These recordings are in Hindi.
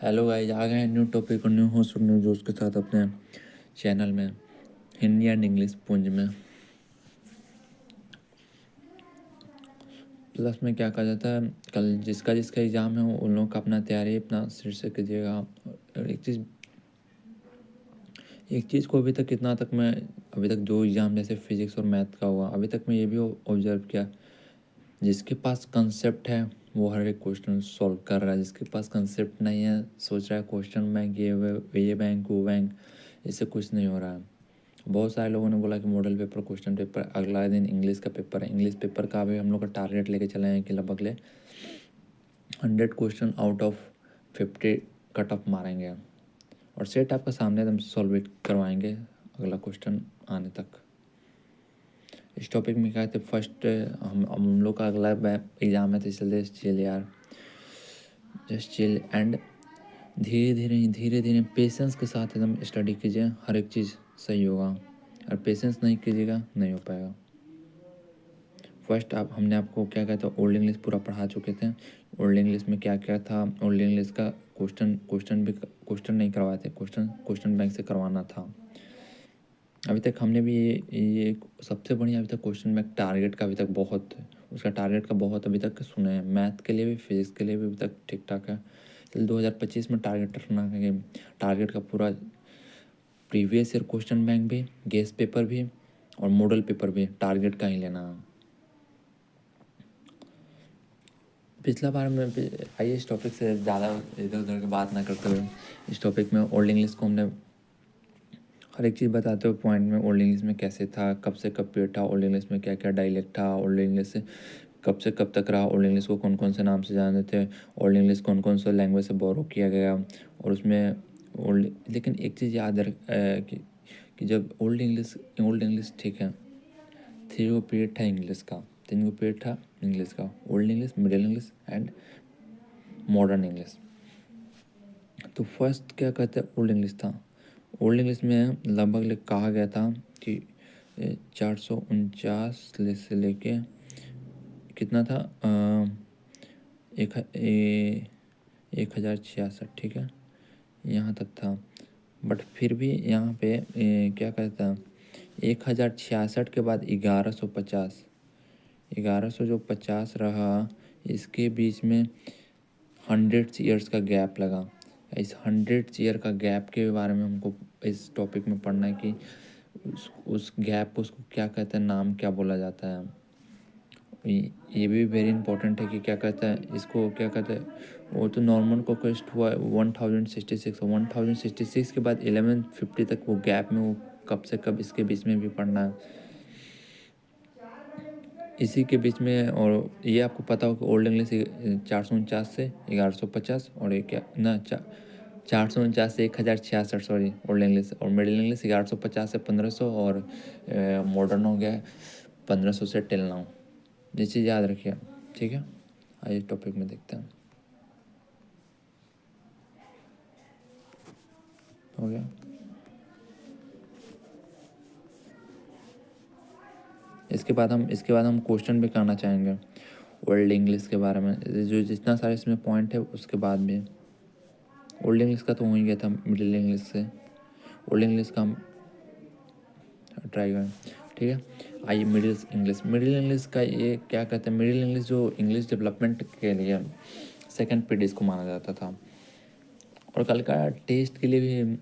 हेलो गाइस, आ गए हैं न्यू टॉपिक और न्यू होस्ट और न्यू दोस्त के साथ अपने चैनल में हिंदी एंड इंग्लिश पुंज में। प्लस में क्या कहा जाता है, कल जिसका जिसका एग्ज़ाम है उन लोगों का अपना तैयारी अपना सिर से कीजिएगा। और एक चीज़ को अभी तक कितना तक मैं अभी तक दो एग्ज़ाम जैसे फिजिक्स और मैथ का हुआ, अभी तक मैं ये भी ऑब्जर्व किया, जिसके पास कंसेप्ट है वो हर एक क्वेश्चन सॉल्व कर रहा है। जिसके पास कंसेप्ट नहीं है, सोच रहा है क्वेश्चन बैंक ये बैंक वो बैंक, इससे कुछ नहीं हो रहा है। बहुत सारे लोगों ने बोला कि मॉडल पेपर क्वेश्चन पेपर, अगला दिन इंग्लिश का पेपर है। इंग्लिश पेपर का भी हम लोग का टारगेट लेके चले हैं कि लगभग 100 question out of 50 cut off मारेंगे और सेट आपका सामने एकदम सॉल्व करवाएंगे अगला क्वेश्चन आने तक। इस टॉपिक में क्या थे, फर्स्ट हम लोग का अगला एग्ज़ाम है तो इसलिए चिल यार, जस्ट चिल एंड धीरे धीरे पेशेंस के साथ एकदम स्टडी कीजिए, हर एक चीज़ सही होगा। और पेशेंस नहीं कीजिएगा नहीं हो पाएगा। फर्स्ट हमने आपको क्या कहता है ओल्ड इंग्लिश पूरा पढ़ा चुके थे। ओल्ड इंग्लिश में क्या क्या था, ओल्ड इंग्लिश का क्वेश्चन नहीं करवाए थे, क्वेश्चन बैंक से करवाना था। अभी तक हमने भी ये सबसे बढ़िया अभी तक क्वेश्चन बैंक टारगेट का अभी तक बहुत, उसका टारगेट का बहुत अभी तक सुने हैं। मैथ के लिए भी फिजिक्स के लिए भी अभी तक ठीक ठाक है। चल 2025 में टारगेट रखना है, टारगेट का पूरा प्रीवियस ईयर क्वेश्चन बैंक भी, गेस पेपर भी और मॉडल पेपर भी टारगेट का ही लेना है। पिछला बार में आइए इस टॉपिक से ज़्यादा इधर उधर की बात ना करते हुए इस टॉपिक में ओल्ड इंग्लिश को हमने हर एक चीज़ बताते हुए पॉइंट में, ओल्ड इंग्लिश में कैसे था, कब से कब पीरियड था, ओल्ड इंग्लिश में क्या क्या डायलेक्ट था, ओल्ड इंग्लिश से कब तक रहा, ओल्ड इंग्लिश को कौन कौन से नाम से जानते थे, ओल्ड इंग्लिश कौन कौन से लैंग्वेज से बोरो किया गया। और उसमें ओल्ड, लेकिन एक चीज़ याद रख कि जब ओल्ड इंग्लिश ठीक है, 3 वो पीरियड था इंग्लिश का, 3 वो पीरियड था इंग्लिश का, old English, middle English and modern English. तो फर्स्ट क्या कहते हैं ओल्ड इंग्लिश था। ओल्ड इंग्लिश में लगभग कहा गया था कि 449 से लेके कितना था, 1066, ठीक है, यहाँ तक था। बट फिर भी यहाँ पे क्या कहता है 1066 के बाद 1150 जो 50 रहा, इसके बीच में 100 ईयर्स का गैप लगा। इस 100 ईयर का गैप के बारे में हमको इस टॉपिक में पढ़ना है कि उस गैप उसको क्या कहते हैं, नाम क्या बोला जाता है। ये भी वेरी इंपॉर्टेंट है कि क्या कहता है इसको, क्या कहते हैं, वो तो नॉर्मन कॉन्क्वेस्ट हुआ 1066 के बाद 1150 तक वो गैप में वो कब से कब, इसके बीच में भी पढ़ना है, इसी के बीच में। और ये आपको पता हो कि ओल्ड इंग्लिश 449 से 1150 और एक क्या ना 449 से 1066, सॉरी ओल्ड इंग्लिश, और मिडिल इंग्लिश 1150 से 1500 और मॉडर्न हो गया 1500 से टिल नाउ। ये चीज़ याद रखिए, ठीक है। आइए टॉपिक में देखते हैं, हो गया। इसके बाद हम क्वेश्चन भी करना चाहेंगे ओल्ड इंग्लिश के बारे में, जो जितना सारे इसमें पॉइंट है उसके बाद भी। ओल्ड इंग्लिश का तो हो ही गया था, मिडिल इंग्लिश से ओल्ड इंग्लिश का हम ट्राई करें, ठीक है। आइए मिडिल इंग्लिश का ये क्या कहते हैं, मिडिल इंग्लिश जो इंग्लिश डेवलपमेंट के लिए सेकंड पीरियड इसको माना जाता था। और कल का टेस्ट के लिए भी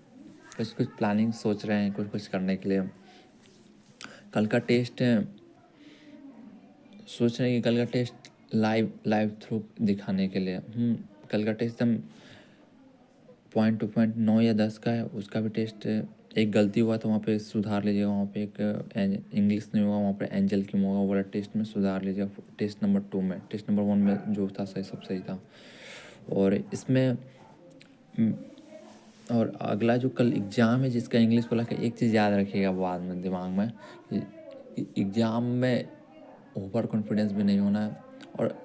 कुछ प्लानिंग सोच रहे हैं, कुछ करने के लिए। कल का टेस्ट सोच रहे हैं कि कल का टेस्ट लाइव थ्रू दिखाने के लिए, कल का टेस्ट हम पॉइंट टू पॉइंट 9 या 10 का है, उसका भी टेस्ट एक गलती हुआ तो वहाँ पे सुधार लीजिएगा, वहाँ पे एक इंग्लिश नहीं हुआ, वहाँ पे एंजल की होगा, वो वाला टेस्ट में सुधार लीजिएगा। टेस्ट नंबर 2 में, टेस्ट नंबर 1 में जो था सही, सब सही था। और इसमें और अगला जो कल एग्ज़ाम है जिसका इंग्लिश वाला का, एक चीज़ याद रखिएगा बाद में दिमाग में, एग्ज़ाम में ओवर कॉन्फिडेंस भी नहीं होना है। और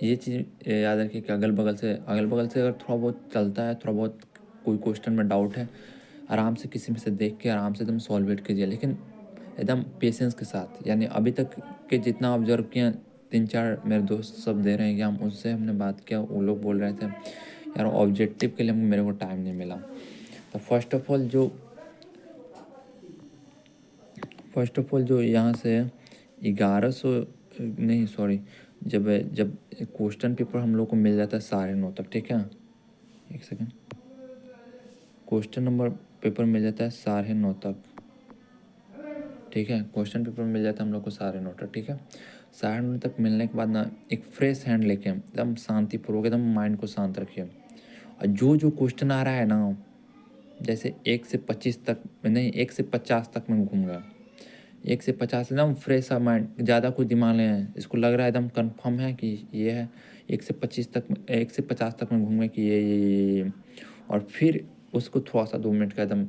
ये चीज़ याद रखिए कि अगल बगल से अगर थोड़ा बहुत चलता है, थोड़ा बहुत कोई क्वेश्चन में डाउट है, आराम से किसी में से देख के आराम से एकदम सॉल्व कीजिए, लेकिन एकदम पेशेंस के साथ। यानी अभी तक के जितना ऑब्जर्व किया, 3-4 मेरे दोस्त सब दे रहे हैं एग्जाम, उससे हमने बात किया, वो लोग बोल रहे थे यार ऑब्जेक्टिव के लिए मेरे को टाइम नहीं मिला। तो फर्स्ट ऑफ ऑल जो यहाँ से 1100 नहीं सॉरी, जब जब क्वेश्चन पेपर हम लोग को मिल जाता है 9:30 तक, ठीक है, एक सेकेंड, क्वेश्चन नंबर पेपर मिल जाता है 9:30 तक, ठीक है, क्वेश्चन पेपर मिल जाता है हम लोग को 9:30 तक, ठीक है। 9:30 तक मिलने के बाद ना एक फ्रेश हैंड लेके एकदम शांतिपूर्वक एकदम माइंड को शांत रखिए, और जो क्वेश्चन आ रहा है ना, जैसे 1 से 25 तक नहीं, 1 से 50 तक मैं घूम गया, 1 से 50 एकदम फ्रेश सा माइंड, ज़्यादा कुछ दिमाग नहीं है, इसको लग रहा है एकदम कंफर्म है कि ये है, 1 से 25 तक, 1 से 50 तक मैं घूम गया कि ये। और फिर उसको थोड़ा सा 2 मिनट का एकदम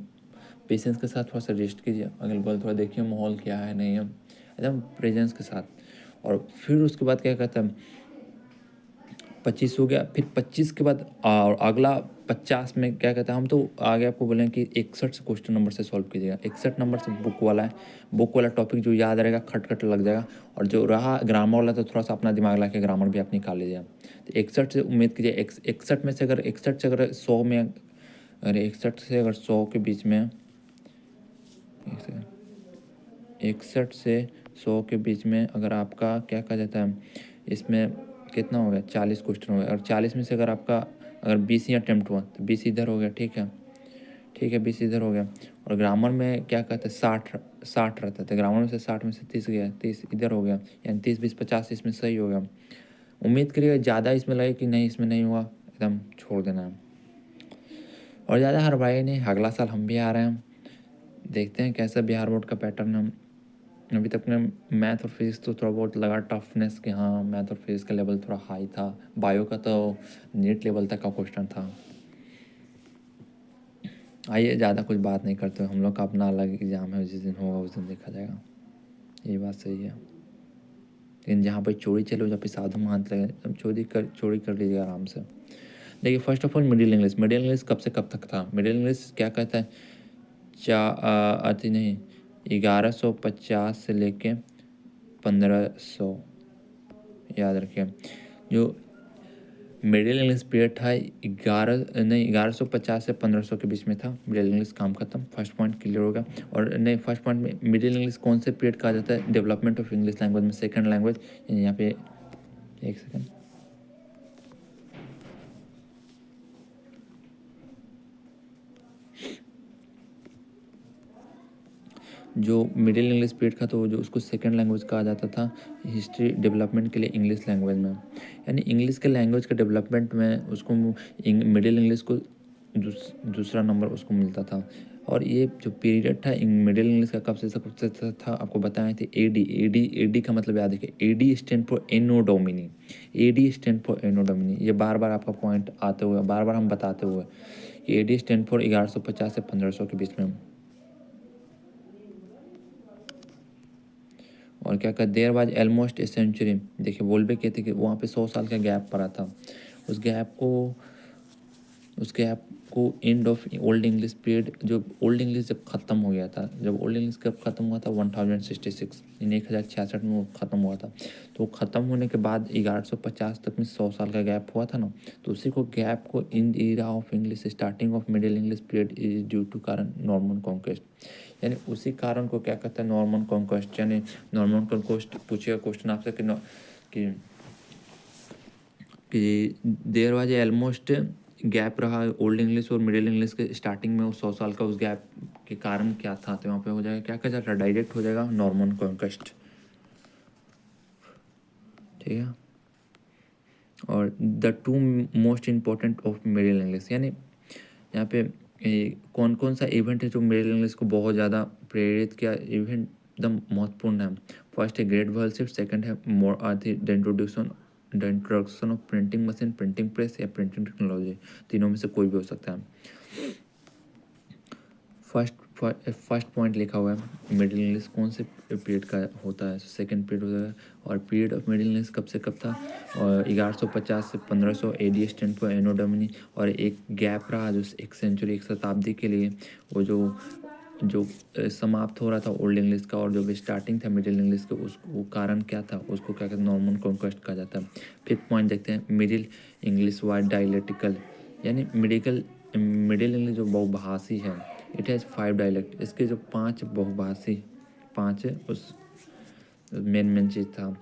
पेशेंस के साथ थोड़ा सा रेस्ट कीजिए, अगल बगल थोड़ा देखिए माहौल क्या है नहीं है, एकदम प्रेजेंस के साथ। और फिर उसके बाद क्या कहता है, 25 हो गया, फिर 25 के बाद और अगला 50 में क्या कहता है, हम तो आगे आपको बोलें कि 61 से क्वेश्चन नंबर से सॉल्व कीजिएगा, 61 नंबर से बुक वाला है, बुक वाला टॉपिक जो याद रहेगा खट खट लग जाएगा, और जो रहा ग्रामर वाला तो थोड़ा सा अपना दिमाग ला के ग्रामर भी आप निकाल लीजिए। तो 61 से उम्मीद कीजिए, 61 में से अगर 61 से अगर 100 में, अरे 61 से अगर 100 के बीच में, 61 से 100 के बीच में अगर आपका क्या कहा जाता है, इसमें कितना हो गया, 40 क्वेश्चन हो गया, और 40 में से अगर आपका अगर 20 ही अटैम्प्ट हुआ तो 20 इधर हो गया, ठीक है, ठीक है, 20 इधर हो गया। और ग्रामर में क्या कहते हैं, 60 रहता था, ग्रामर में से 60 में से 30 गया, 30 इधर हो गया, यानी 30 20 50 इसमें सही हो गया। उम्मीद करिएगा ज़्यादा इसमें लगे कि नहीं इसमें नहीं हुआ, एकदम छोड़ देना है, और ज़्यादा हड़बड़ाइए नहीं, अगला साल हम भी आ रहे हैं, देखते हैं कैसा बिहार बोर्ड का पैटर्न है। अभी तक में मैथ और फिजिक्स तो थोड़ा बहुत लगा टफनेस कि हाँ मैथ और फिजिक्स का लेवल थोड़ा हाई था, बायो का तो नीट लेवल तक का क्वेश्चन था। आइए ज़्यादा कुछ बात नहीं करते, हम लोग का अपना अलग एग्ज़ाम है, जिस दिन होगा उस दिन देखा जाएगा, ये बात सही है। लेकिन जहाँ पर चोरी चले जहाँ पे साधु महंत लगे, अब चोरी कर लीजिए आराम से। देखिए first of all middle English कब से कब तक था, मिडिल इंग्लिश क्या कहता है, अति नहीं, 1150 से लेके 1500, याद रखिए। जो मिडिल इंग्लिश पीरियड था 1150 से 1500 के बीच में था, मिडिल इंग्लिश काम खत्म, फर्स्ट पॉइंट क्लियर होगा। और नहीं, फर्स्ट पॉइंट में मिडिल इंग्लिश कौन से पीरियड कहा जाता है, डेवलपमेंट ऑफ इंग्लिश लैंग्वेज में सेकंड लैंग्वेज, यहाँ पे एक सेकंड, जो मिडिल इंग्लिश पीरियड था तो जो उसको सेकंड लैंग्वेज कहा जाता था हिस्ट्री डेवलपमेंट के लिए इंग्लिश लैंग्वेज में, यानी इंग्लिश के लैंग्वेज के डेवलपमेंट में उसको मिडिल इंग्लिश को दूसरा नंबर उसको मिलता था। और ये जो पीरियड था मिडिल इंग्लिश का कब से था आपको बताए थे, एडी का मतलब याद रखिए, AD stand for Anno Domini, AD stand for Anno Domini, ये बार बार आपका पॉइंट आते हुए बार बार हम बताते हुए कि एडी स्टैंड फॉर 1150 से 1500 के बीच में। और क्या कहते, there was almost a century, देखिए बोल भी कहते कि वहाँ पे 100 साल का गैप पड़ा था, उस गैप को end of old English period, जो ओल्ड इंग्लिश जब ख़त्म हो गया था, जब ओल्ड इंग्लिश कब ख़त्म हुआ था, 1066 इन 1066 में वो ख़त्म हुआ था। तो ख़त्म होने के बाद 1150 तक में 100 साल का गैप हुआ था ना, तो उसी को गैप को in era of English starting of middle English period is due to कारण नॉर्मन कॉन्क्वेस्ट, यानी उसी कारण को क्या कहते हैं, नॉर्मन कॉन्क्वेस्ट, यानी नॉर्मन कॉन्क्वेस्ट पूछेगा क्वेश्चन आपसे कि देयर वाज ऑलमोस्ट गैप रहा ओल्ड इंग्लिश और मिडिल इंग्लिश के स्टार्टिंग में, उस 100 साल का उस गैप के कारण क्या था, तो वहाँ पे हो जाएगा क्या कहा जाता है, डायरेक्ट हो जाएगा नॉर्मन कॉन्क्वेस्ट, ठीक है। और the two most important of middle English, यानी यहाँ पे कौन कौन सा इवेंट है जो मिडिल इंग्लिश को बहुत ज़्यादा प्रेरित किया, इवेंट एकदम महत्वपूर्ण है। फर्स्ट है ग्रेट वर्ल्ड शिफ्ट, सेकेंड है more the introduction of printing machine, printing press या प्रिंटिंग टेक्नोलॉजी, तीनों में से कोई भी हो सकता है। फर्स्ट पॉइंट लिखा हुआ है मिडिल इंग्लिश कौन से पीरियड का होता है, सेकंड पीरियड होता है। और पीरियड ऑफ मिडिल इंग्लिश कब से कब था, और 1150 से 1500 AD stand for Anno Domini, और एक गैप रहा जो एक सेंचुरी, एक शताब्दी के लिए, वो जो समाप्त हो रहा था ओल्ड इंग्लिश का, और जो स्टार्टिंग था मिडिल इंग्लिश का, उसको कारण क्या था, उसको क्या कहते हैं, नॉर्मन कॉन्क्वेस्ट कहा जाता है। फिफ्थ पॉइंट देखते हैं, मिडिल इंग्लिश वाइड डायलेक्टिकल, यानी मिडिल इंग्लिश जो बहुभाषी है, इट हैज़ 5 डायलेक्ट। इसके जो 5 बहुभाषी 5 उस मेन चीज़ था।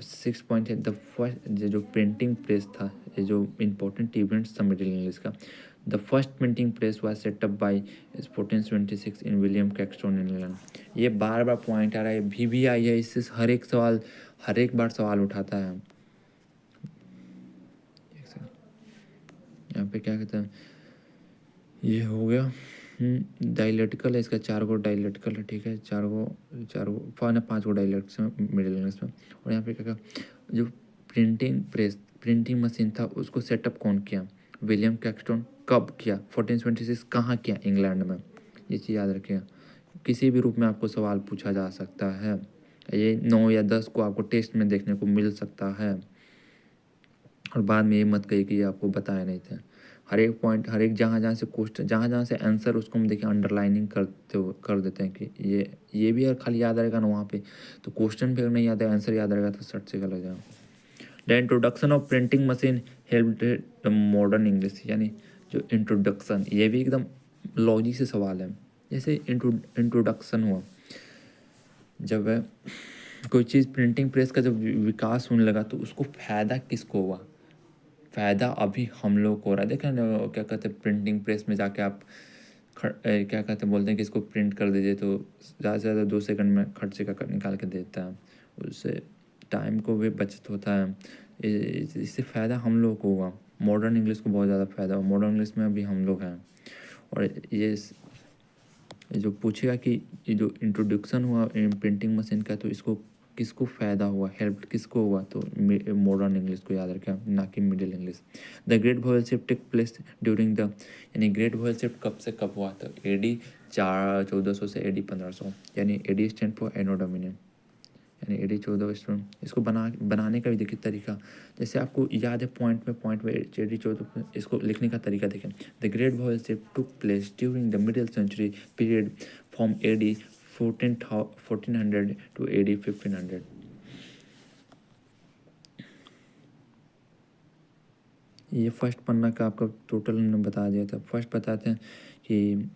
6 पॉइंट है द फर्स्ट जो प्रिंटिंग प्रेस था, ये जो इम्पोर्टेंट इवेंट्स था मिडिल इंग्लिश का। The first printing press was set up by 1476 in William Caxton England. ये बार बार पॉइंट आ रहा है, भी आई है, इससे हर एक बार सवाल उठाता है। यहाँ पे क्या कहते हैं, ये हो गया डायलेक्टिकल है, इसका 4 गो डायलेक्टिकल है, ठीक है, 5 गो डायलेक्ट्स हैं मिडिल इंग्लिश में। और यहाँ पे क्या कहा, जो प्रिंटिंग मशीन था उसको सेटअप कौन किया, विलियम कैक्सटन। कब किया, 1426। कहाँ किया, इंग्लैंड में। ये चीज़ याद रखिएगा, किसी भी रूप में आपको सवाल पूछा जा सकता है। ये 9 या 10 को आपको टेस्ट में देखने को मिल सकता है। और बाद में ये मत कहिए कि ये आपको बताया नहीं था। हर एक पॉइंट, हर एक जहाँ से क्वेश्चन, जहाँ से आंसर, उसको हम देखिए अंडरलाइनिंग कर देते हैं कि ये भी अगर खाली याद रहेगा ना वहाँ पे, तो क्वेश्चन भी अगर नहीं याद है, आंसर याद रहेगा तो सट से गलत जाएगा। The introduction of printing machine help the modern English. यानी जो इंट्रोडक्शन, ये भी एकदम लॉजिक से सवाल है। जैसे इंट्रोडक्शन हुआ, जब कोई चीज़ प्रिंटिंग प्रेस का जब विकास होने लगा तो उसको फ़ायदा किसको हुआ, फ़ायदा अभी हम लोग को हो रहा है। देखा ना, क्या कहते हैं, प्रिंटिंग प्रेस में जाके आप क्या कहते हैं, बोलते हैं कि इसको प्रिंट कर दीजिए, तो ज़्यादा से ज़्यादा 2 सेकंड में खर्चे का निकाल के देता है। उससे टाइम को भी बचत होता है। इससे फ़ायदा हम लोग को हुआ। मॉडर्न इंग्लिश को बहुत ज़्यादा फ़ायदा हुआ, मॉडर्न इंग्लिश में अभी हम लोग हैं। और ये जो पूछेगा कि ये जो इंट्रोडक्शन हुआ प्रिंटिंग मशीन का, तो इसको किसको फ़ायदा हुआ, हेल्प किसको हुआ, तो मॉडर्न इंग्लिश को याद रखें, ना कि Middle English. The Great Vowel Shift take place during the, यानी ग्रेट वॉयल शिफ्ट कब से कब हुआ, तो AD 1400 से AD 1500। यानी AD stand for Anno Domini, यानी AD 14 स्टूडेंट। इसको बनाने का भी देखिए तरीका, जैसे आपको याद है पॉइंट में AD 14, इसको लिखने का तरीका देखें। The Great Vowel Shift took place during the middle century period from AD 1400 to AD 1500। ये फर्स्ट पन्ना का आपका टोटल उन्होंने बता दिया था। फर्स्ट बताते हैं कि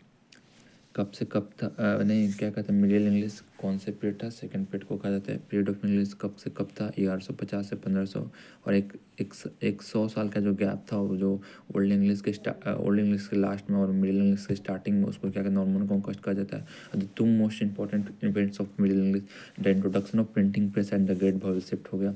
कब से कब था, नहीं क्या कहते हैं, मिडिल इंग्लिश कौन से पीरियड था। सेकंड पीरियड को कहा जाता है पीरियड ऑफ इंग्लिश, कब से कब था, 1150 से 1500। और एक 100 साल का जो गैप था, वो जो ओल्ड इंग्लिश के लास्ट में और मिडिल इंग्लिश के स्टार्टिंग में, उसको क्या कहते हैं, नॉर्मन कॉन्क्वेस्ट कहा जाता है। The 2 most important events of middle English, the introduction of printing press and the Great Vowel shift हो गया।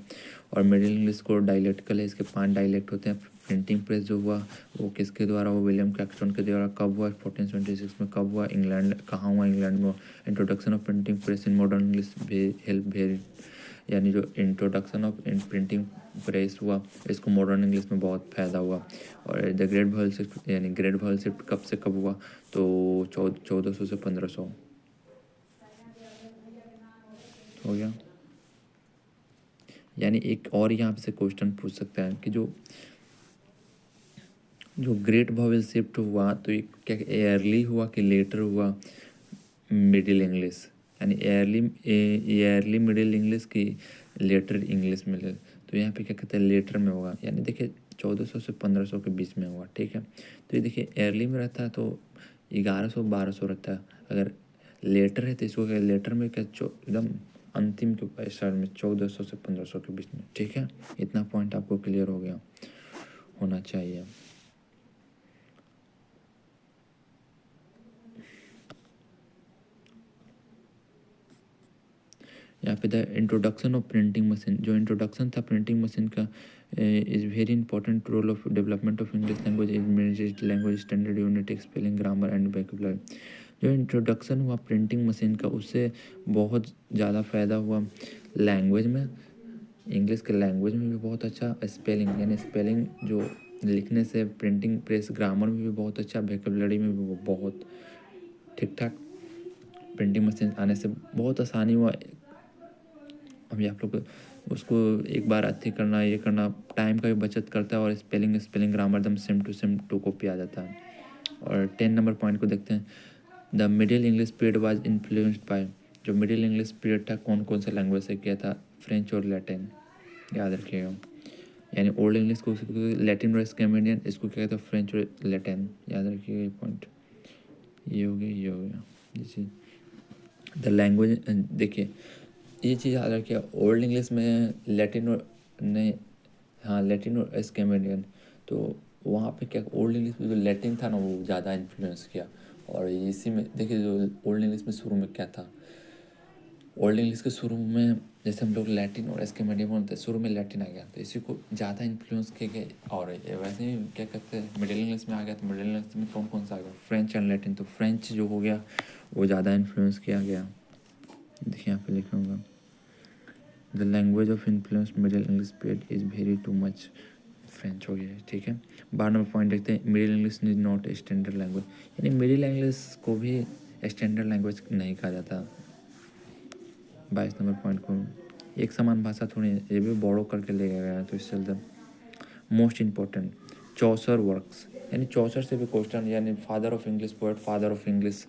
और मिडिल इंग्लिश को डायलेक्टिकल है, इसके 5 डायलेक्ट होते हैं। प्रिंटिंग प्रेस जो हुआ वो किसके द्वारा, वो विलियम कैक्सटन के द्वारा। कब हुआ, 1476 में। कब हुआ, इंग्लैंड। कहाँ हुआ, इंग्लैंड में। Introduction of printing press in modern English help very, यानी जो इंट्रोडक्शन ऑफ प्रिंटिंग प्रेस हुआ, इसको मॉडर्न इंग्लिश में बहुत फ़ायदा हुआ। और द ग्रेट वॉयल शिफ्ट, यानी ग्रेट वॉयल शिफ्ट कब से कब हुआ, तो 1400 से 1500 हो गया। यानी एक और यहाँ से क्वेश्चन पूछ सकता है कि जो ग्रेट वॉवेल शिफ्ट हुआ, तो ये क्या एयरली हुआ कि लेटर हुआ मिडिल इंग्लिश, यानी एयरली मिडिल इंग्लिश की लेटर इंग्लिश मिडिल। तो यहाँ पे क्या कहते हैं, लेटर में होगा। यानी देखिए 1400 से 1500 के बीच में हुआ, ठीक है। तो ये देखिए एयरली में रहता है तो 1100 1200 रहता है। अगर लेटर है तो इसको क्या, लेटर में क्या एकदम अंतिम के साल में 1400 से 1500 के बीच में, ठीक है। इतना पॉइंट आपको क्लियर हो गया होना चाहिए। यहाँ पे the introduction of printing machine, जो इंट्रोडक्शन था प्रिंटिंग मशीन का, is very important role of development of English language language standard unit spelling grammar and vocabulary. जो इंट्रोडक्शन हुआ प्रिंटिंग मशीन का, उससे बहुत ज़्यादा फ़ायदा हुआ लैंग्वेज में, इंग्लिश के लैंग्वेज में भी बहुत अच्छा स्पेलिंग, यानी स्पेलिंग जो लिखने से, प्रिंटिंग प्रेस ग्रामर में भी बहुत अच्छा, वोकैबुलरी में भी वो बहुत ठीक ठाक। प्रिंटिंग मशीन आने से बहुत आसानी हुआ। अभी आप लोग उसको एक बार अथी करना, ये करना, टाइम का भी बचत करता है। और स्पेलिंग ग्रामर एकदम सेम टू सेम 2 कॉपी आ जाता है। और 10 नंबर पॉइंट को देखते हैं। The Middle English period was influenced by, जो मिडिल इंग्लिश पीरियड था कौन कौन से लैंग्वेज से किया था, फ्रेंच और लैटिन, याद रखिएगा। यानी ओल्ड इंग्लिश को लैटिन और स्कैंडिनेवियन, इसको क्या कहते हैं फ्रेंच और लैटिन। याद रखिएगा ये पॉइंट। ये हो गया, ये हो गया, ये चीज़। द लैंग्वेज, देखिए ये चीज़ याद रखिए, ओल्ड इंग्लिश में लैटिन और नहीं, हाँ लैटिन और स्कैंडिनेवियन, तो वहाँ पे क्या ओल्ड इंग्लिश में जो लैटिन था ना वो ज़्यादा इन्फ्लुएंस किया। और इसी में देखिए जो ओल्ड इंग्लिश में शुरू में क्या था, ओल्ड इंग्लिश के शुरू में जैसे हम लोग लैटिन और स्कैंडिनेवियन बोलते हैं, शुरू में लैटिन आ गया तो इसी को ज़्यादा इन्फ्लुएंस किया गया। और ये वैसे ही क्या कहते हैं मिडिल इंग्लिश में आ गया, तो मिडिल इंग्लिश में कौन कौन सा आ गया, फ्रेंच एंड लैटिन, तो फ्रेंच जो हो गया वो ज़्यादा इन्फ्लुएंस किया गया। देखिए यहाँ पे लिखा होगा the language of influence middle English period is very too much, French हो गया है, ठीक है। 12 नंबर पॉइंट देखते हैं, middle English is not a standard language, यानी मिडिल इंग्लिश को भी स्टैंडर्ड लैंग्वेज नहीं कहा जाता। 22 नंबर पॉइंट को एक समान भाषा थोड़ी है, ये भी बोरो करके ले गया है, तो इस चलते मोस्ट इम्पोर्टेंट चौसर वर्क्स, यानी चौसर से भी क्वेश्चन, यानी father of English poet, father of English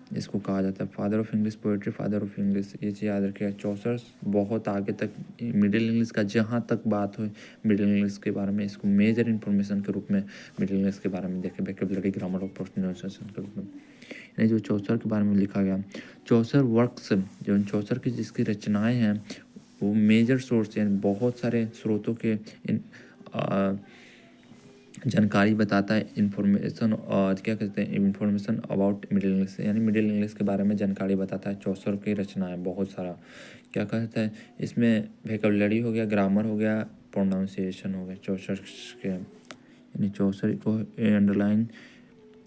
इसको कहा जाता है, father of English poetry, father of English, ये चीज़ याद रखिएगा। चौसर बहुत आगे तक मिडिल इंग्लिश का जहाँ तक बात हो मिडिल इंग्लिश के बारे में, इसको मेजर इन्फॉर्मेशन के रूप में मिडिल इंग्लिश के बारे में देखें, वोकैबुलरी, ग्रामर और प्रोनाउंसिएशन के रूप में, यानी जो चौसर के बारे में लिखा गया। चौसर वर्क्स, जो चौसर की जिसकी रचनाएं हैं वो मेजर सोर्स यानी बहुत सारे स्रोतों के जानकारी बताता है, इन्फॉर्मेशन, और क्या कहते हैं इन्फॉर्मेशन अबाउट मिडिल इंग्लिश, यानी मिडिल इंग्लिश के बारे में जानकारी बताता है। चौसर की रचना है बहुत सारा, क्या कहता है इसमें वोकैबुलरी हो गया, ग्रामर हो गया, प्रोनाउंसिएशन हो गया चौसर के, यानी चौसर को अंडरलाइन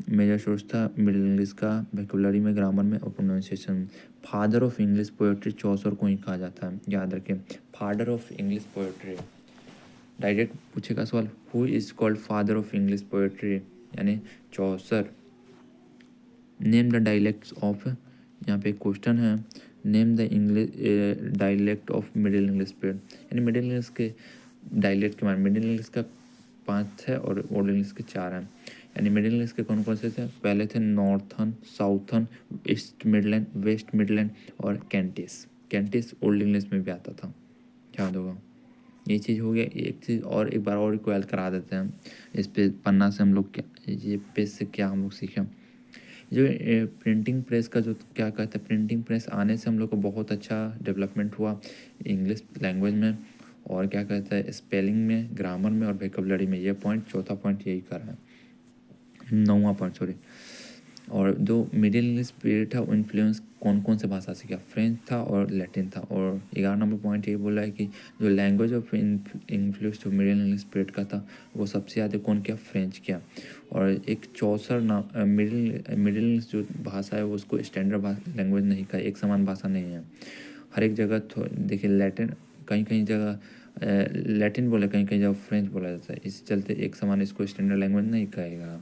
मेजर सोर्स था मिडिल इंग्लिश का, वोकैबुलरी में, ग्रामर में और pronunciation. Father of English poetry Chaucer को ही कहा जाता है, याद रखें, father of English poetry. Direct पूछेगा सवाल, who is called father of English poetry, यानी Chaucer. Name the dialects of, यहाँ पे क्वेश्चन है, name the English dialect of middle English period, यानी मिडिल इंग्लिश के डायलेक्ट के बारे में। मिडिल इंग्लिश का 5 है और ओल्ड इंग्लिश के 4 हैं, यानी मिडिल इंग्लिश के कौन कौन से थे, पहले थे northern, southern, east midland, west Midland और कैंटिस। कैंटिस ओल्ड इंग्लिश में भी आता था, याद होगा। ये चीज़ हो गया। एक चीज़ और एक बार और रिक्वायर करा देते हैं इस पे पन्ना से, हम लोग क्या ये पेज से क्या हम लोग सीखें, जो प्रिंटिंग प्रेस का जो क्या कहते हैं, प्रिंटिंग प्रेस आने से हम लोग को बहुत अच्छा डेवलपमेंट हुआ इंग्लिश लैंग्वेज में, और क्या कहता है स्पेलिंग में, ग्रामर में और वोकैबुलरी में। ये पॉइंट, चौथा पॉइंट यही कर रहा है, 9वां पॉइंट सॉरी। और जो मिडिल इंग्लिश पीरियड था वो इन्फ्लुएंस कौन कौन से भाषा से किया, फ्रेंच था और लैटिन था। और 11 नंबर पॉइंट ये बोला है कि जो लैंग्वेज ऑफ इन्फ्लुएंस जो मिडिल इंग्लिश पीरियड का था वो सबसे ज़्यादा कौन किया, फ्रेंच किया। और एक चौसर नाम मिडिल इंग्लिश जो भाषा है वो उसको स्टैंडर्ड लैंग्वेज नहीं का, एक समान भाषा नहीं है। हर एक जगह देखिए लैटिन, कहीं कहीं जगह लैटिन बोले, कहीं कहीं जगह फ्रेंच बोला जाता है, इस चलते एक समान इसको स्टैंडर्ड लैंग्वेज नहीं कहेगा।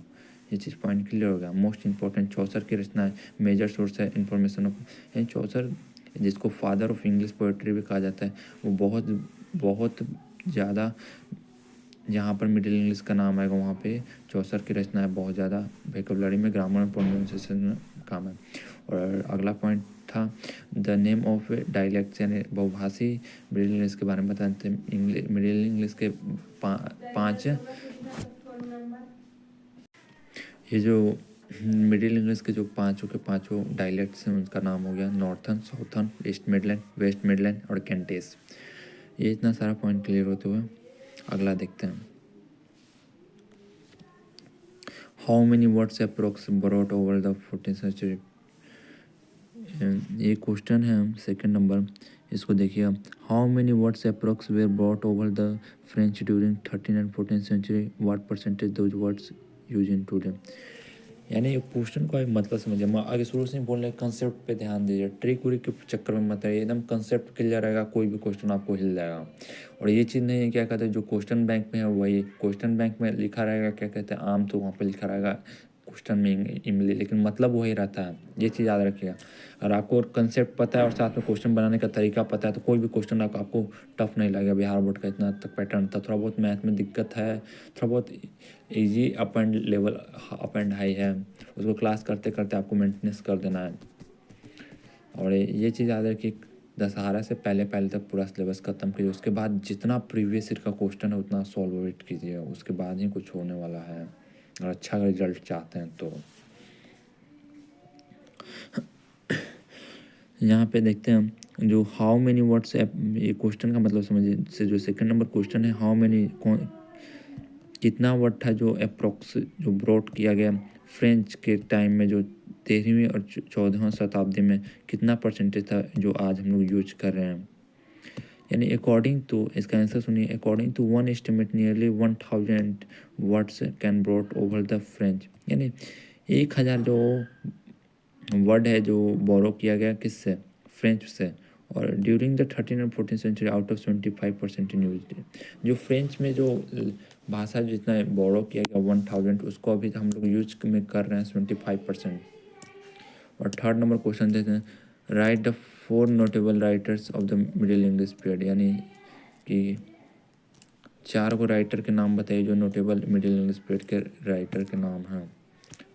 ये चीज़ पॉइंट क्लियर हो गया। मोस्ट इंपॉर्टेंट चौसर की रचना है, मेजर सोर्स है इन्फॉर्मेशन ऑफ, यानी चौसर जिसको फादर ऑफ इंग्लिश पोएट्री भी कहा जाता है, वो बहुत बहुत ज़्यादा, जहाँ पर मिडिल इंग्लिश का नाम आएगा वहाँ पे चौसर की रचना है बहुत ज़्यादा, वोकैबुलरी में, ग्रामर में, प्रोनाउंसिएशन में काम है। और अगला पॉइंट था द नेम ऑफ डायलेक्ट्स, यानी बहुभाषी मिडिल इंग्लिश के बारे में बताते हैं। मिडिल इंग्लिश के 5 ये जो मिडिल इंग्लिश के जो पाँचों के पाँचों डायलेक्ट्स हैं उनका नाम हो गया northern, southern, east midland, west Midland और कैंटिस। ये इतना सारा पॉइंट क्लियर होते हुए अगला देखते हैं। How many words approx brought over the 14th century, ये क्वेश्चन है 2nd नंबर, इसको देखिएगा। How many words approx were brought over the French during 13th and 14th century, what percentage those words use in today, यानी क्वेश्चन का एक मतलब समझिए। मैं आगे शुरू से ही बोल रहे कंसेप्ट पे ध्यान दीजिए, ट्रिक उरिक के चक्कर में मत आइए, एकदम कंसेप्ट क्लियर रहेगा कोई भी क्वेश्चन आपको हिल जाएगा। और ये चीज़ नहीं है क्या कहते हैं जो क्वेश्चन बैंक में है वही क्वेश्चन बैंक में लिखा रहेगा, क्या कहते हैं आम, तो वहाँ पे लिखा रहेगा क्वेश्चन में इंग्लिश, लेकिन मतलब वही रहता है। ये चीज़ याद रखिएगा। अगर आपको कंसेप्ट पता है और साथ में क्वेश्चन बनाने का तरीका पता है तो कोई भी क्वेश्चन आपको टफ नहीं लगेगा। बिहार बोर्ड का इतना तक पैटर्न था, थोड़ा बहुत मैथ में दिक्कत है, थोड़ा बहुत easy up and level up and high है, उसको क्लास करते करते आपको मेंटेनेंस कर देना है। और ये चीज़ याद रखिए, दशहरा से पहले पहले तक पूरा सिलेबस ख़त्म कीजिए, उसके बाद जितना प्रीवियस ईयर का क्वेश्चन है उतना सॉल्व इट कीजिए, उसके बाद ही कुछ होने वाला है और अच्छा रिजल्ट चाहते हैं तो। यहाँ पे देखते हैं हम जो हाउ मेनी वर्ड्स, ये क्वेश्चन का मतलब समझिए, से जो सेकंड नंबर क्वेश्चन है हाउ मेनी, कितना वर्ड था जो अप्रोक्स जो ब्रॉट किया गया फ्रेंच के टाइम में, जो 13वीं और 14वीं शताब्दी में कितना परसेंटेज था जो आज हम लोग यूज कर रहे हैं। यानी अकॉर्डिंग टू, इसका आंसर सुनिए, according to one estimate nearly 1000 words can brought over the French. यानी 1000 जो वर्ड है जो बोरो किया गया किससे, फ्रेंच से। और ड्यूरिंग द 13 और 14 century out of 75% in use. जो फ्रेंच में जो भाषा जितना बोरो किया गया 1000, उसको अभी हम लोग यूज में कर रहे हैं 75%। और थर्ड नंबर क्वेश्चन देते हैं, right the 4 notable writers of the Middle English period. यानी कि 4 को राइटर के नाम बताइए जो नोटेबल मिडिल इंग्लिश पीरियड के राइटर के नाम हैं।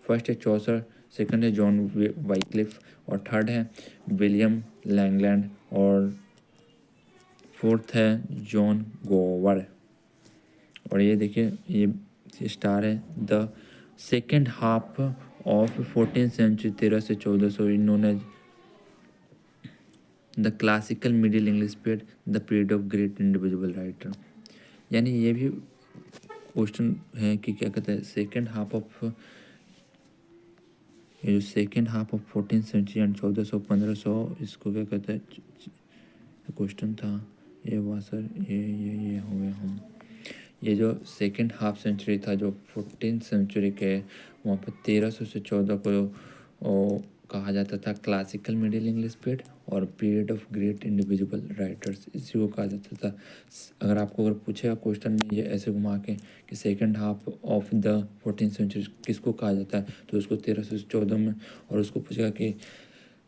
फर्स्ट है चौसर, सेकंड है जॉन वाइक्लिफ, और थर्ड है विलियम लैंगलैंड, और फोर्थ है जॉन गोवर। और ये देखिए ये स्टार है, the second half of 14th century 1300 से 1400 known as the classical middle English period, the period of great individual writer. यानी ये भी क्वेश्चन है कि क्या कहते हैं सेकेंड हाफ ऑफ, ये जो second half of 14th century and 1400-1500, इसको क्या कहते हैं, क्वेश्चन था ये हुआ सर, ये हो गया हम। ये जो सेकेंड हाफ सेंचुरी था जो 14th सेंचुरी के, वहाँ पर 1300 से 14 को कहा जाता था क्लासिकल मिडिल इंग्लिश पीरियड और period of great individual writers, इसी को कहा जाता था। अगर आपको अगर पूछेगा क्वेश्चन में ये ऐसे घुमा के कि second half of the 14th century किसको कहा जाता है, तो उसको 1300 से 14 में, और उसको पूछेगा कि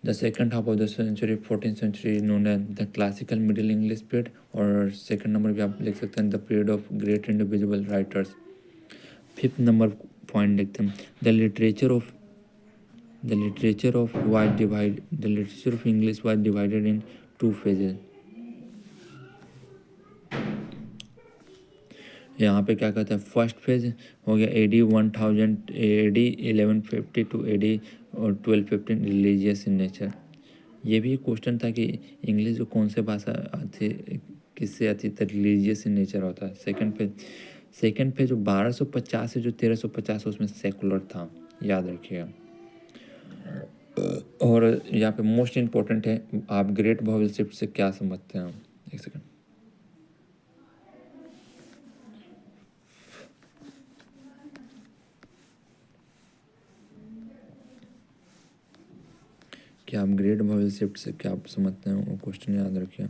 the second half of the century 14th century known as the classical middle English period, और सेकेंड नंबर भी आप लिख सकते हैं the period of great individual writers. Fifth number point देखते हैं, the literature of English was divided in 2 phases। यहाँ पे क्या कहते हैं, फर्स्ट फेज हो गया AD 1000, AD 1150 टू AD और 1215 रिलीजियस इन नेचर। ये भी क्वेश्चन था कि इंग्लिश जो कौन से भाषा आती, किससे आती, तो रिलीजियस इन नेचर होता है। सेकेंड पे जो 1250 से जो 1350 उसमें सेकुलर था, याद रखिएगा। और यहाँ पे मोस्ट इम्पोर्टेंट है, आप ग्रेट वॉवेल शिफ्ट से क्या समझते हैं। एक सेकंड, क्या आप ग्रेट वॉवेल शिफ्ट से क्या आप समझते हैं, वो क्वेश्चन याद रखिए।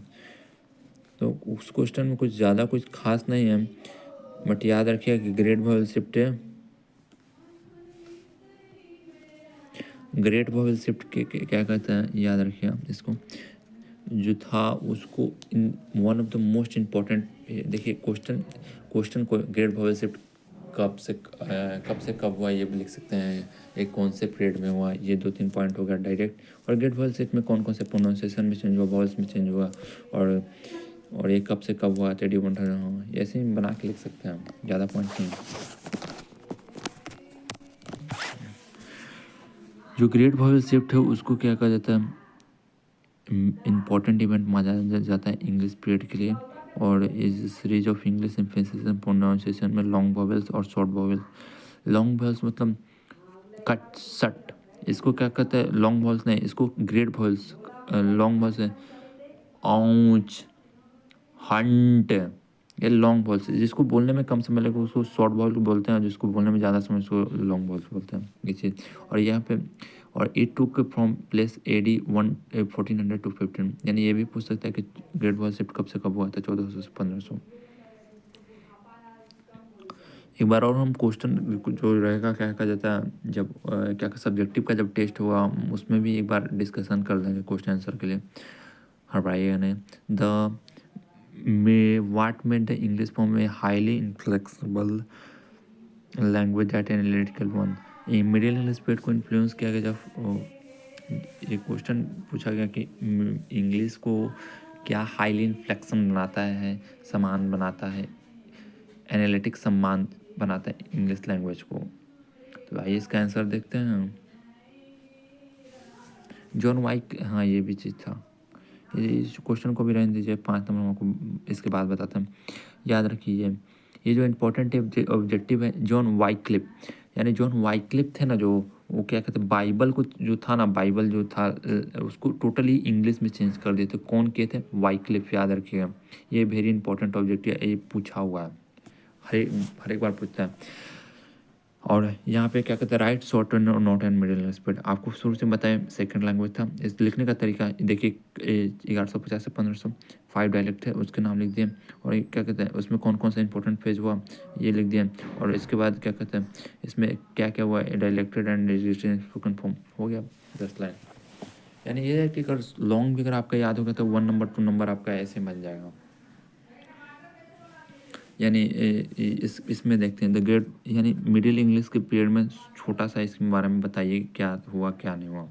तो उस क्वेश्चन में कुछ ज़्यादा कुछ खास नहीं है, बट याद रखिए कि ग्रेट वॉवेल शिफ्ट है, ग्रेट वॉवेल शिफ्ट के क्या कहता है, याद रखिए आप इसको, जो था उसको in one of the most important. देखिए क्वेश्चन को ग्रेट वॉवेल शिफ्ट कब से कब हुआ ये भी लिख सकते हैं, एक कौन से पीरियड में हुआ, ये 2-3 पॉइंट हो गया डायरेक्ट। और ग्रेट वॉवेल शिफ्ट में कौन कौन से प्रोनाउंसिएशन में चेंज हुआ, वॉवेल्स में चेंज हुआ, और ये कब से कब हुआ, 31 हुआ, ऐसे ही बना के लिख सकते हैं हम, ज़्यादा पॉइंट नहीं। जो ग्रेट वॉवेल शिफ्ट है उसको क्या कहा जाता है, इम्पॉर्टेंट इवेंट माना जाता है इंग्लिश पीरियड के लिए। और इस series of English emphasis and pronunciation में लॉन्ग वॉवेल्स और शॉर्ट वॉवेल्स, लॉन्ग वॉवेल्स मतलब कट सट, इसको क्या कहते हैं, लॉन्ग वॉवेल्स नहीं, इसको ग्रेट वॉवेल्स, लॉन्ग वॉवेल्स है आउच, हंट, ये लॉन्ग वॉवेल्स, जिसको बोलने में कम समय लगेगा उसको शॉर्ट वॉवेल बोलते हैं, जिसको बोलने में ज़्यादा समय उसको लॉन्ग वॉवेल्स बोलते हैं, ये चीज़। और यहाँ पे और it took from place AD 1400 to 15, यानी ये भी पूछ सकता है कि ग्रेट वॉल शिफ्ट कब से कब हुआ था, 1400 से 1500। एक बार और हम क्वेश्चन जो रहेगा क्या कहा जाता है, जब क्या सब्जेक्टिव का जब टेस्ट हुआ उसमें भी एक बार डिस्कशन कर देंगे क्वेश्चन आंसर के लिए, हड़बड़ाइएगा नहीं। The what made the English form a highly inflexible language that an analytical one. Middle English period को इन्फ्लुएंस किया गया जब एक क्वेश्चन पूछा गया कि इंग्लिश को क्या हाईली इन्फ्लेक्शन बनाता है, समान बनाता है, एनालिटिक सम्मान बनाता है इंग्लिश लैंग्वेज को। तो आइए इसका आंसर देखते हैं। जॉन वाइक, हाँ ये भी चीज़ था। इस क्वेश्चन को भी रहने दीजिए, 5 नंबर आपको इसके बाद बताते हैं। याद रखिए ये जो इम्पोर्टेंट ऑब्जेक्टिव है, जॉन वाइक्लिफ, यानी जॉन वाइक्लिफ थे ना, जो वो क्या कहते हैं, बाइबल को जो था ना, बाइबल जो था उसको टोटली इंग्लिश में चेंज कर दिए थे। कौन किए थे? वाइक्लिफ, याद रखिएगा। ये वेरी इंपॉर्टेंट ऑब्जेक्टिव है, ये पूछा हुआ है, हर एक बार पूछता है। और यहाँ पे क्या कहते हैं, right short and not and middle speed, आपको शुरू से बताएं सेकंड लैंग्वेज था। इस लिखने का तरीका देखिए, 1150 से 1500 5 डायलेक्ट है, उसके नाम लिख दिए। और ये क्या कहते हैं, उसमें कौन कौन सा इंपॉर्टेंट फेज हुआ ये लिख दिए। और इसके बाद क्या कहते हैं, इसमें क्या क्या हुआ, डायलेक्टेड एंड रजिस्ट्रेशन स्पोकन फॉर्म, हो गया 10 लाइन। यानी ये है कि अगर लॉन्ग भी अगर आपका याद होगा तो 1 नंबर 2 नंबर आपका ऐसे बन जाएगा। यानी इसमें देखते हैं द ग्रेट, यानी मिडिल इंग्लिश के पीरियड में छोटा सा इसके बारे में बताइए क्या हुआ क्या नहीं हुआ।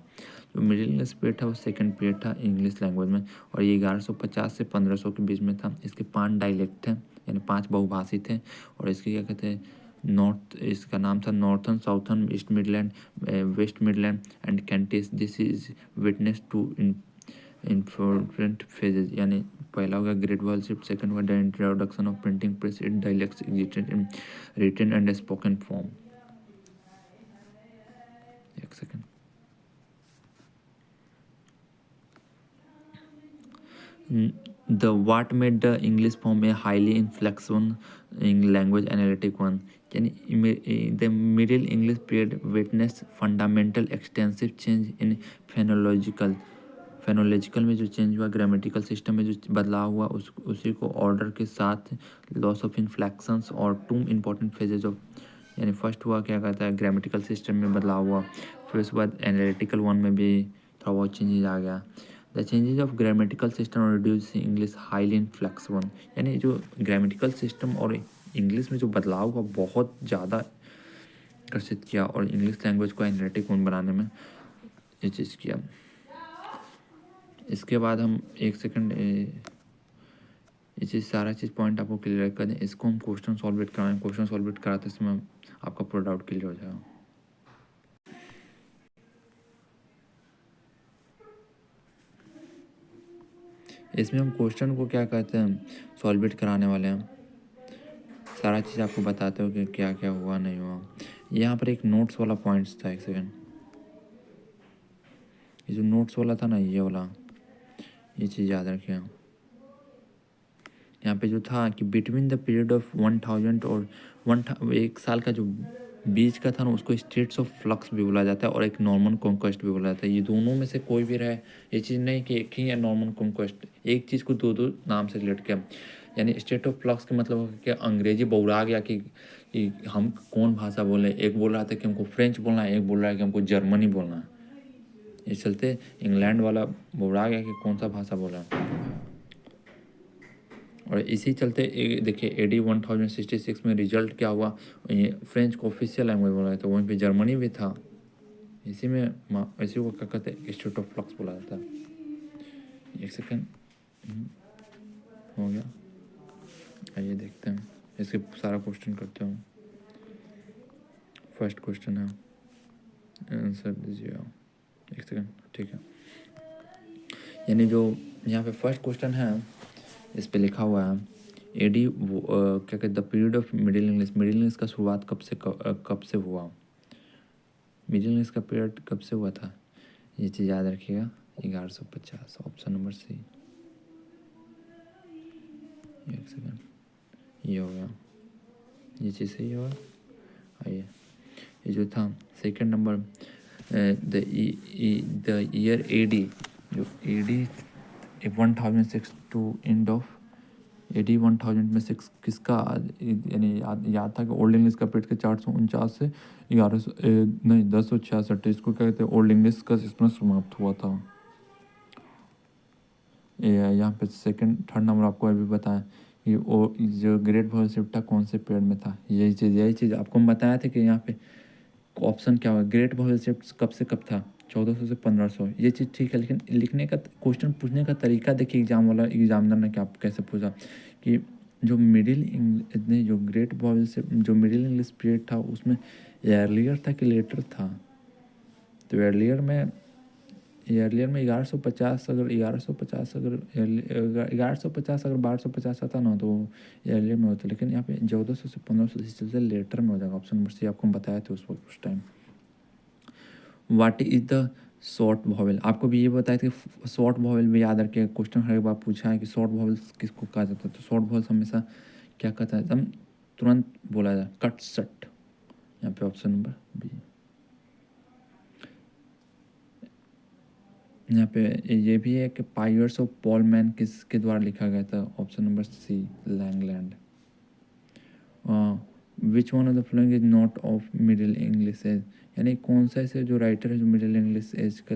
जो मिडिल इंग्लिश पीरियड था वो सेकंड पीरियड था इंग्लिश लैंग्वेज में, और ये 1150 से 1500 के बीच में था। इसके 5 डायलेक्ट थे, यानी 5 बहुभाषी थे। और इसके क्या कहते हैं, नॉर्थ, इसका नाम था northern, southern, east midland, west midland and Kentish. This is witness to important phases, यानी पहला होगा ग्रेट वॉल शिफ्ट, सेकंड होगा the introduction of printing press, it dialects existed in written and spoken form. एक second, the what made the English form a highly inflexible language analytic one, यानी the middle English period witnessed fundamental extensive change in phenological में जो चेंज हुआ, ग्रामेटिकल सिस्टम में जो बदलाव हुआ, उसी को ऑर्डर के साथ लॉस ऑफ इन्फ्लेक्शंस और 2 इंपॉर्टेंट फेजेज ऑफ, यानी फर्स्ट हुआ क्या कहता है, ग्रामेटिकल सिस्टम में बदलाव हुआ, फिर उसके बाद एनालिटिकल वन में भी थोड़ा बहुत चेंजेज आ गया। The changes of grammatical system reduce English highly inflexible, यानी जो ग्रामेटिकल सिस्टम और इंग्लिश में जो बदलाव हुआ बहुत ज़्यादा आकर्षित किया, और इंग्लिश लैंग्वेज को एनालिटिक वन बनाने में ये चीज़ किया। इसके बाद हम एक सेकंड, ये चीज़ सारा चीज़ पॉइंट आपको क्लियर कर दें। इसको हम क्वेश्चन सॉल्व कराएं, क्वेश्चन सॉल्व कराते समय आपका पूरा डाउट क्लियर हो जाएगा। इसमें हम क्वेश्चन को क्या कहते हैं, सॉल्व कराने वाले हैं, सारा चीज़ आपको बताते हो कि क्या क्या हुआ नहीं हुआ। यहाँ पर एक नोट्स वाला पॉइंट्स था, एक सेकंड, ये जो नोट्स वाला था ना, ये वाला, ये चीज़ याद रखिए। यहाँ पे जो था कि बिटवीन द पीरियड ऑफ 1000 और 1 साल का जो बीच का था ना, उसको स्टेट्स ऑफ फ्लक्स भी बोला जाता है और एक नॉर्मन कॉन्क्वेस्ट भी बोला जाता है। ये दोनों में से कोई भी रहे, ये चीज़ नहीं कि एक ही है नॉर्मन कॉन्क्वेस्ट, एक चीज़ को दो दो नाम से रिलेट किया। यानी स्टेट ऑफ फ्लक्स का मतलब होगा कि अंग्रेजी बौरा गया कि हम कौन भाषा बोले। एक बोल रहा था कि हमको फ्रेंच बोलना है, एक बोल रहा है कि हमको जर्मनी बोलना है। इस चलते इंग्लैंड वाला बौरा गया कि कौन सा भाषा बोला। और इसी चलते देखिए AD 1066 में रिजल्ट क्या हुआ, ये फ्रेंच को ऑफिशियल लैंग्वेज बोला जाता है, वहीं पे जर्मनी भी था। इसी में इसी को क्या कहते हैं, स्टेट ऑफ फ्लक्स बोला जाता है। एक सेकेंड, हो गया, आइए देखते हैं इसके सारा क्वेश्चन करते हूँ। फर्स्ट क्वेश्चन है, आंसर दीजिए आप। एक सेकेंड, ठीक है। यानी जो यहाँ पे फर्स्ट क्वेश्चन है, इस पे लिखा हुआ है AD क्या कहते, the period of middle English, middle English का शुरुआत कब से हुआ, मिडिल इंग्लिश का पीरियड कब से हुआ था, ये चीज़ याद रखिएगा। 1150, ऑप्शन नंबर सी। एक सेकेंड, ये हो गया, ये चीज़ सही होगा। आइए, ये जो था second number, the year AD, जो AD 1006 to end of AD 1000 में 6 किसका, यानी याद था कि ओल्ड इंग्लिश का पीरियड के 449 से 1100 नहीं 1066, इसको क्या कहते हैं, ओल्ड इंग्लिश का इसमें समाप्त हुआ था। यहाँ पे सेकंड थर्ड नंबर आपको अभी बताया कि वो जो ग्रेट वॉल शिफ्ट था कौन से पीरियड में था। यही चीज़ आपको हम बताया था कि यहाँ पे ऑप्शन क्या हुआ, ग्रेट वॉल शिफ्ट कब से कब था, 1400 से 1500, ये चीज़ ठीक है, लेकिन लिखने का क्वेश्चन पूछने का तरीका देखिए, एग्जामिनर ने क्या कैसे पूछा कि जो जो ग्रेट वॉवेल से जो मिडिल इंग्लिश पीरियड था उसमें एर्लियर था कि लेटर था। तो एर्लियर में 1150 अगर 1150 अगर 1150 अगर 1250 आता ना तो एर्लियर में होता, लेकिन यहाँ पे 1400 से 1500 इस चलते लेटर में हो जाएगा। ऑप्शन नंबर सी आपको हम बताए थे उस वक्त उस time. What is the short vowel, आपको भी ये बताया था कि शॉर्ट वॉवेल भी याद रखिए, क्वेश्चन हर बार पूछा है कि शॉर्ट वॉवेल्स किसको कहा जाता है। तो शॉर्ट वॉवेल्स हमेशा क्या कहता है, एकदम तुरंत बोला जाए, कट सट। यहाँ पे ऑप्शन नंबर बी। यहाँ पे ये भी है कि पायर्स ऑफ पॉल मैन किसके द्वारा लिखा गया था। Option number C, Langland. Which one of the following is not of middle English age, यानी कौन सा ऐसे जो राइटर है जो मिडिल इंग्लिश एज का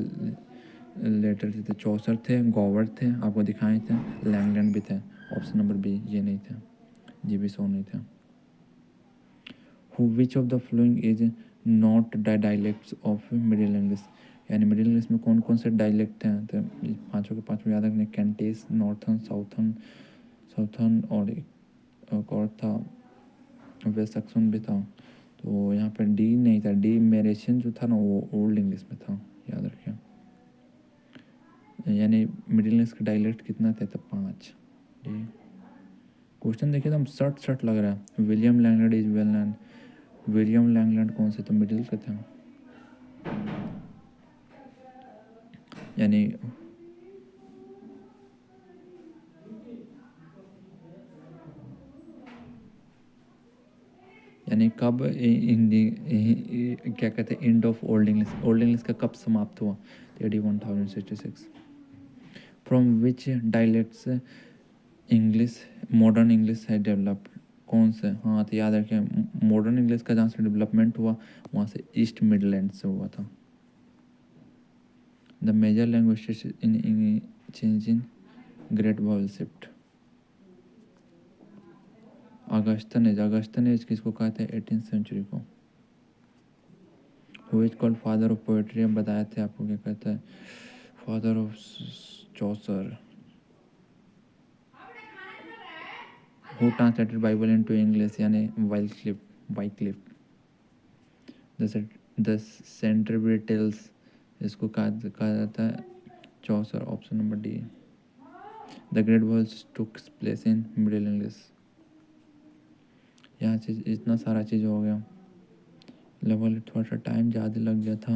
लेटर थे। चौसर थे, गोवर्थ थे, आपको दिखाए थे, लैंगलैंड भी थे। ऑप्शन नंबर बी ये नहीं था, ये भी सो नहीं था। Which of the following is not the dialects of middle English, यानी मिडिल इंग्लिश में कौन कौन से डायलेक्ट हैं। तो पाँचों के पाँचों याद रखने, कैंटेस, नॉर्थन, साउथर्न और एक और था वेस्ट सक्सन भी था। तो यहाँ पर डी नहीं था, डी मेरेशन जो था ना वो ओल्ड इंग्लिश में था, याद रखिए। यानी मिडिल इंग्लिश का डायलेक्ट कितना थे, तो 5। डी क्वेश्चन देखिए तो हम शर्ट लग रहा है। William Langland is well known, William Langland कौन से, तो मिडिल का था। यानी कब क्या कहते हैं, एंड ऑफ ओल्ड इंग्लिश का कब समाप्त हुआ, तो AD 1066। From which dialects English modern English has developed, कौन से। हाँ तो याद रखें, मॉडर्न इंग्लिश का जहाँ से डेवलपमेंट हुआ वहाँ से ईस्ट मिडलैंड से हुआ था। The major language in change in great vowel shift. Augustan age किसको कहते हैं, 18th सेंचुरी को। Who is called father of poetry, हम बताए थे आपको, क्या कहता है, father of Chaucer. Who translated Bible into English, यानी वाइक्लिफ। द सेंटरबरी टेल्स इसको कहा जाता है Chaucer. Option number D. The great walls took place in middle English. यहाँ चीज़ इतना सारा चीज़ हो गया, लगभग थोड़ा सा टाइम ज़्यादा लग गया था।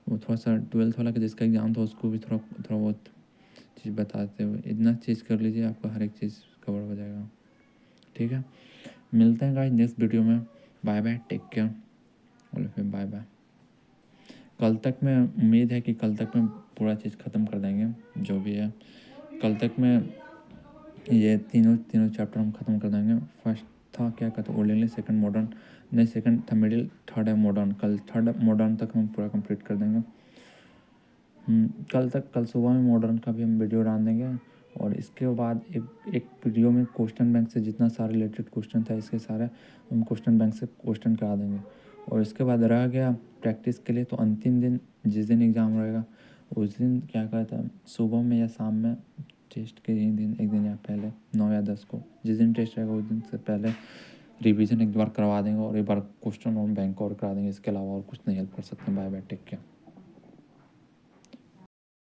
वो थोड़ा सा 12th वाला का जिसका एग्ज़ाम था उसको भी थोड़ा थोड़ा बहुत चीज़ बताते हुए, इतना चीज़ कर लीजिए आपका हर एक चीज़ कवर हो जाएगा। ठीक है, मिलते हैं गाइस नेक्स्ट वीडियो में। बाय बाय, टेक केयर, और फिर बाय बाय। कल तक मैं उम्मीद है कि कल तक में पूरा चीज़ ख़त्म कर देंगे जो भी है। कल तक में ये तीनों चैप्टर हम ख़त्म कर देंगे। फर्स्ट था क्या कहते ओल्ड इंग्लिश, सेकंड मॉडर्न, नहीं सेकंड था मिडिल, थर्ड है मॉडर्न। कल थर्ड मॉडर्न तक हम पूरा कंप्लीट कर देंगे। कल सुबह में मॉडर्न का भी हम वीडियो डाल देंगे, और इसके बाद एक वीडियो में क्वेश्चन बैंक से जितना सारे रिलेटेड क्वेश्चन था इसके सारे हम क्वेश्चन बैंक से क्वेश्चन करा देंगे। और इसके बाद रह गया प्रैक्टिस के लिए, तो अंतिम दिन जिस दिन एग्ज़ाम रहेगा उस दिन क्या कहता है, सुबह में या शाम में टेस्ट के ही दिन, एक दिन या पहले 9 या 10 को जिस दिन टेस्ट रहेगा उस दिन से पहले रिवीजन एक बार करवा देंगे, और एक बार क्वेश्चन और बैंक और करा देंगे। इसके अलावा और कुछ नहीं हेल्प कर सकते। Bye bye, take care.